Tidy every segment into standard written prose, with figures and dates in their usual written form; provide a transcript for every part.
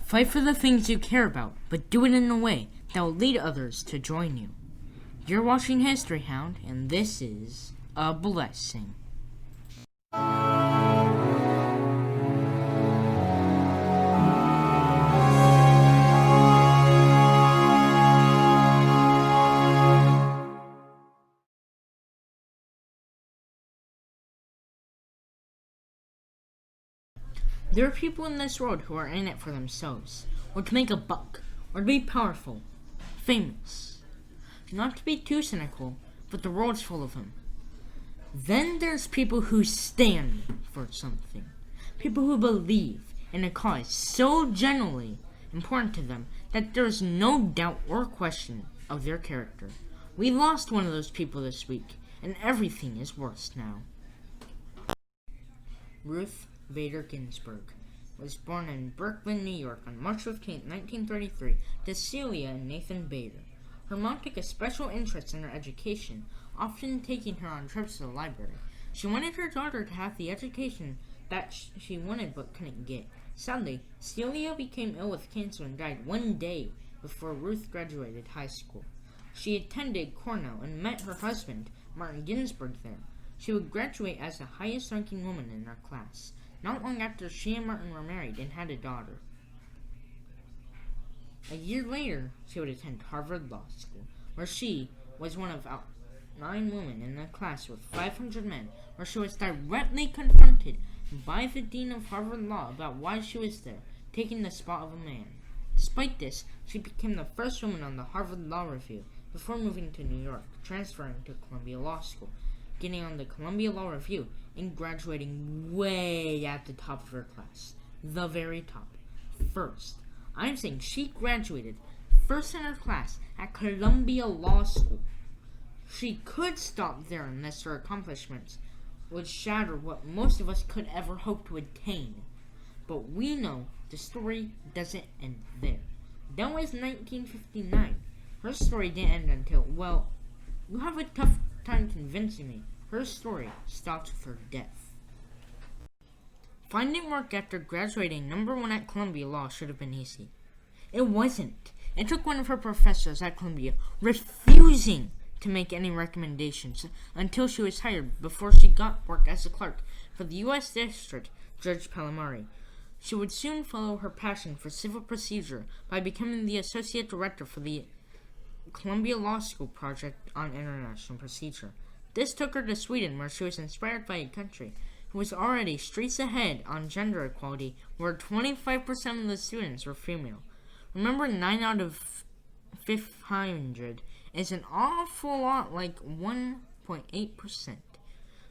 Fight for the things you care about, but do it in a way that will lead others to join you. You're watching History Hound, and this is a blessing. There are people in this world who are in it for themselves, or to make a buck, or to be powerful, famous. Not to be too cynical, but the world's full of them. Then there's people who stand for something. People who believe in a cause so genuinely important to them that there's no doubt or question of their character. We lost one of those people this week, and everything is worse now. Ruth Bader Ginsburg was born in Brooklyn, New York on March 15, 1933, to Celia and Nathan Bader. Her mom took a special interest in her education, often taking her on trips to the library. She wanted her daughter to have the education that she wanted but couldn't get. Sadly, Celia became ill with cancer and died one day before Ruth graduated high school. She attended Cornell and met her husband, Martin Ginsburg, there. She would graduate as the highest-ranking woman in her class, not long after she and Martin were married and had a daughter. A year later, she would attend Harvard Law School, where she was one of 9 women in the class with 500 men, where she was directly confronted by the dean of Harvard Law about why she was there, taking the spot of a man. Despite this, she became the first woman on the Harvard Law Review before moving to New York, transferring to Columbia Law School, getting on the Columbia Law Review, and graduating way at the top of her class. The very top. First. I'm saying she graduated first in her class at Columbia Law School. She could stop there unless her accomplishments would shatter what most of us could ever hope to attain. But we know the story doesn't end there. That was 1959. Her story didn't end until, well, you have a tough time convincing me. Her story stopped with her death. Finding work after graduating #1 at Columbia Law should have been easy. It wasn't. It took one of her professors at Columbia refusing to make any recommendations until she was hired before she got work as a clerk for the U.S. District Judge Palamari. She would soon follow her passion for civil procedure by becoming the associate director for the Columbia Law School Project on International Procedure. This took her to Sweden, where she was inspired by a country who was already streets ahead on gender equality, where 25% of the students were female. Remember, 9 out of 500 is an awful lot, like 1.8%.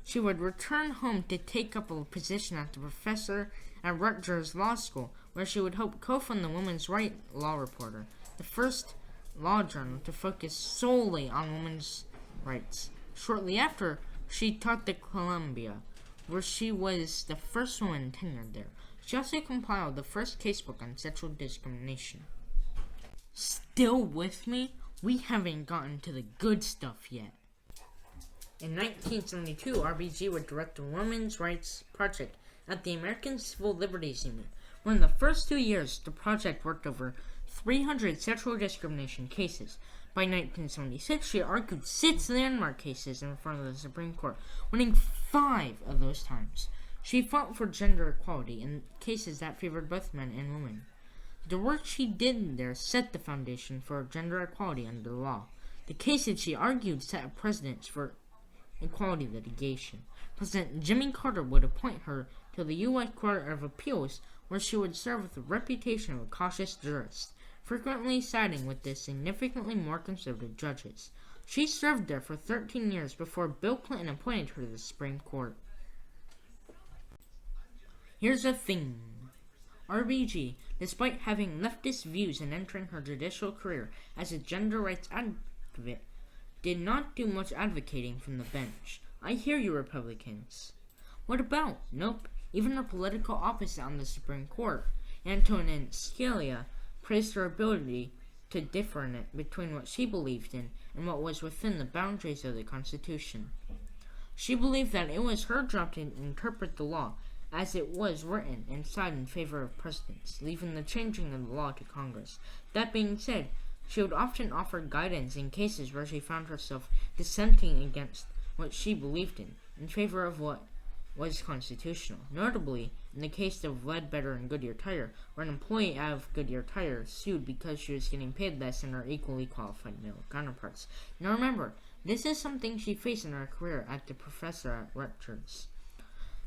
She would return home to take up a position as a professor at Rutgers Law School, where she would help co-fund the Women's Right Law Reporter, the first law journal to focus solely on women's rights. Shortly after, she taught at Columbia, where she was the first woman tenured there. She also compiled the first casebook on sexual discrimination. Still with me? We haven't gotten to the good stuff yet. In 1972, RBG would direct the Women's Rights Project at the American Civil Liberties Union, where in the first 2 years, the project worked over 300 sexual discrimination cases. By 1976, she argued 6 landmark cases in front of the Supreme Court, winning 5 of those times. She fought for gender equality in cases that favored both men and women. The work she did there set the foundation for gender equality under the law. The cases she argued set a precedent for equality litigation. President Jimmy Carter would appoint her to the U.S. Court of Appeals, where she would serve with the reputation of a cautious jurist, frequently siding with the significantly more conservative judges. She served there for 13 years before Bill Clinton appointed her to the Supreme Court. Here's the thing. RBG, despite having leftist views and entering her judicial career as a gender rights advocate, did not do much advocating from the bench. I hear you, Republicans. What about? Nope. Even her political opposite on the Supreme Court, Antonin Scalia, praised her ability to differ in it between what she believed in and what was within the boundaries of the Constitution. She believed that it was her job to interpret the law as it was written and signed in favor of presidents, leaving the changing of the law to Congress. That being said, she would often offer guidance in cases where she found herself dissenting against what she believed in favor of what was constitutional. Notably, in the case of Ledbetter and Goodyear Tire, where an employee of Goodyear Tire sued because she was getting paid less than her equally qualified male counterparts. Now remember, this is something she faced in her career as the professor at Rutgers.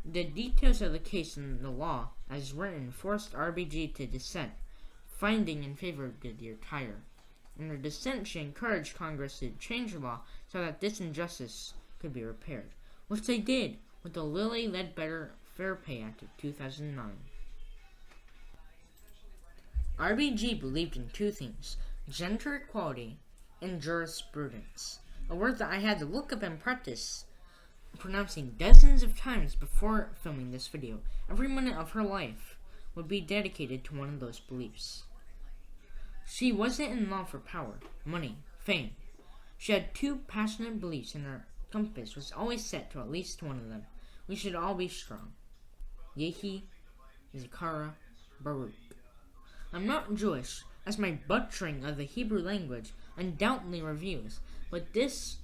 The details of the case and the law, as written, forced RBG to dissent, finding in favor of Goodyear Tire. In her dissent, she encouraged Congress to change the law so that this injustice could be repaired, which they did with the Lilly Ledbetter Fair Pay Act of 2009. RBG believed in two things: gender equality and jurisprudence, a word that I had to look up and practice pronouncing dozens of times before filming this video. Every minute of her life would be dedicated to one of those beliefs. She wasn't in law for power, money, fame. She had two passionate beliefs, and her compass was always set to at least one of them. We should all be strong. Yehi, Zechariah, Baruch. I'm not Jewish, as my butchering of the Hebrew language undoubtedly reveals, but this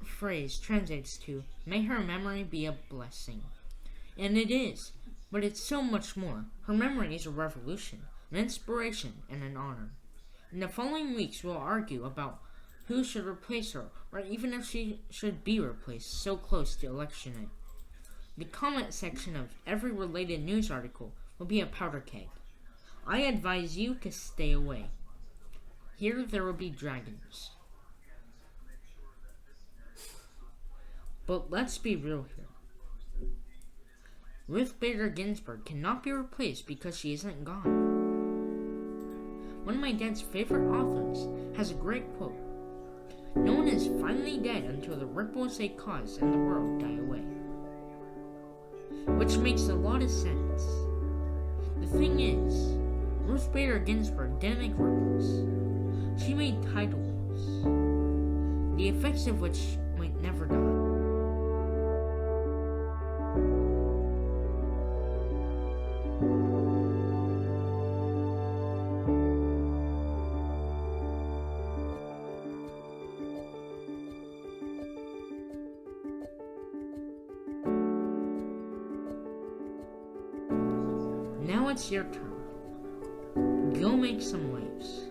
phrase translates to, may her memory be a blessing. And it is, but it's so much more. Her memory is a revolution, an inspiration, and an honor. In the following weeks, we'll argue about who should replace her, or even if she should be replaced so close to election night. The comment section of every related news article will be a powder keg. I advise you to stay away. Here there will be dragons. But let's be real here. Ruth Bader Ginsburg cannot be replaced because she isn't gone. One of my dad's favorite authors has a great quote: "No one is finally dead until the ripples they cause in the world die away." Which makes a lot of sense. The thing is, Ruth Bader Ginsburg didn't make ripples. She made tidal waves, the effects of which might never die. Now it's your turn. Go make some waves.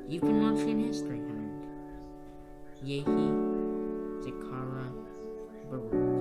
You've been watching History Hound. Yehi, Zechariah, Baruch.